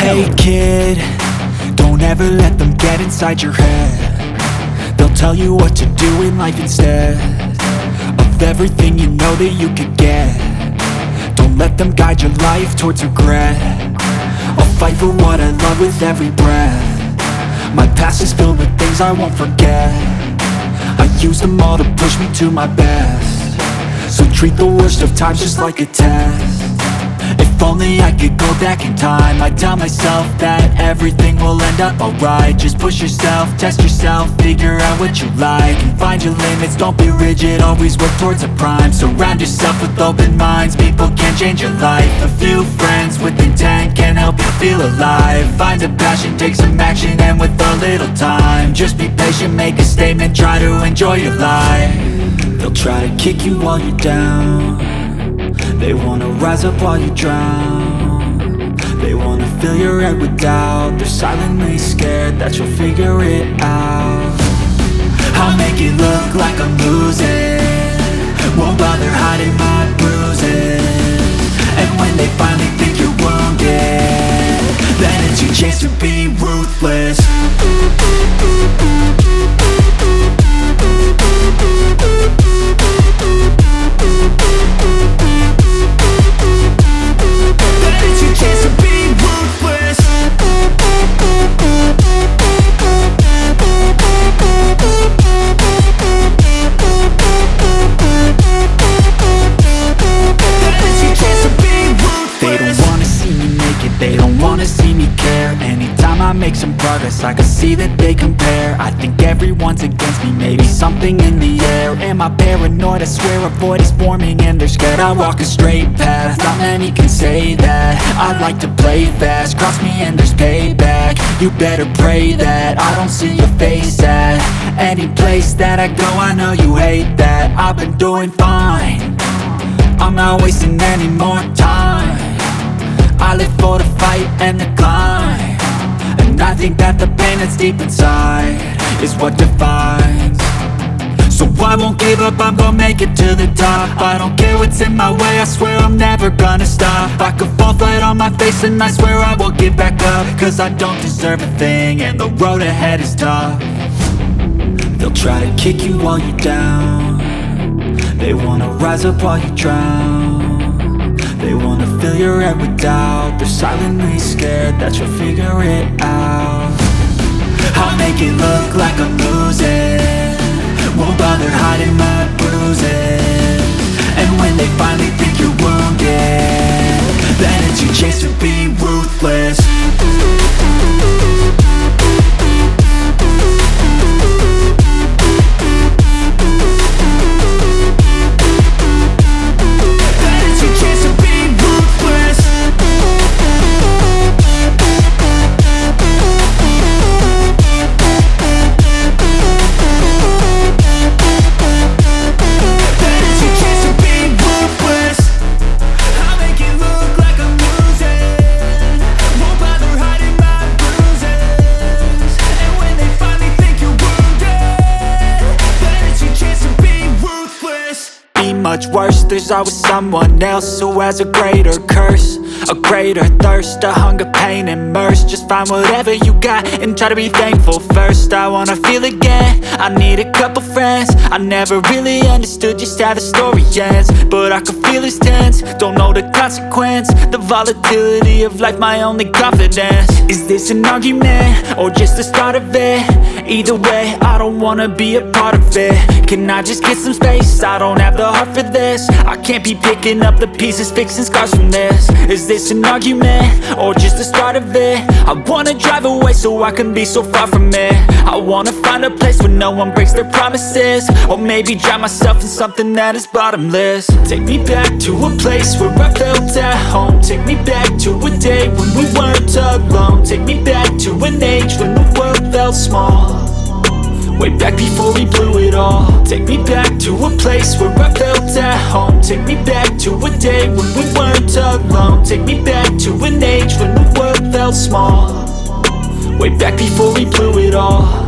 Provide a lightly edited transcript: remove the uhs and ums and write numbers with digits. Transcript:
Hey kid, don't ever let them get inside your head. They'll tell you what to do in life instead of everything you know that you could get. Don't let them guide your life towards regret. I'll fight for what I love with every breath. My past is filled with things I won't forget. I use them all to push me to my best. So treat the worst of times just like a test. If only I could go back in time, I'd tell myself that everything will end up alright. Just push yourself, test yourself, figure out what you like, and find your limits, don't be rigid, always work towards a prime. Surround yourself with open minds, people can change your life. A few friends with intent can help you feel alive. Find a passion, take some action, and with a little time, just be patient, make a statement, try to enjoy your life. They'll try to kick you while you're down. They wanna rise up while you drown. They wanna fill your head with doubt. They're silently scared that you'll figure it out. I'll make it look like I'm losing, won't bother hiding my bruises. And when they finally think you're wounded, then it's your chance to be ruthless. They don't wanna see me care. Anytime I make some progress, I can see that they compare. I think everyone's against me, maybe something in the air. Am I paranoid? I swear a void is forming and they're scared I walk a straight path. Not many can say that. I like to play fast, cross me and there's payback. You better pray that I don't see your face at any place that I go. I know you hate that. I've been doing fine, I'm not wasting any more time. I live for the fight and the climb, and I think that the pain that's deep inside is what defines. So I won't give up, I'm gonna make it to the top. I don't care what's in my way, I swear I'm never gonna stop. I could fall flat on my face and I swear I will get back up, cause I don't deserve a thing and the road ahead is tough. They'll try to kick you while you're down. They wanna rise up while you drown. They wanna fill your head with doubt. They're silently scared that you'll figure it out. I'll make it look like I'm losing, won't bother hiding my bruises. And when they finally think you're wounded, then it's your chance to be ruthless. Much worse, there's always someone else who has a greater curse, a greater thirst, a hunger, pain, and mercy. Just find whatever you got and try to be thankful first. I wanna feel again, I need a couple friends. I never really understood just how the story ends, but I can feel it's tense, don't know the consequence. The volatility of life, my only confidence. Is this an argument, or just the start of it? Either way, I don't wanna be a part of it. Can I just get some space? I don't have the heart for this. I can't be picking up the pieces, fixing scars from this. Is this an argument, or just the start of it? I wanna drive away so I can be so far from it. I wanna find a place where no one breaks their promises, or maybe drown myself in something that is bottomless. Take me back to a place where I felt at home. Take me back to a day when we weren't alone. Take me back to an age when the world felt small, way back before we blew it all. Take me back to a place where I felt at home. Take me back to a day when we weren't alone. Take me back to an age when the world felt small, way back before we blew it all.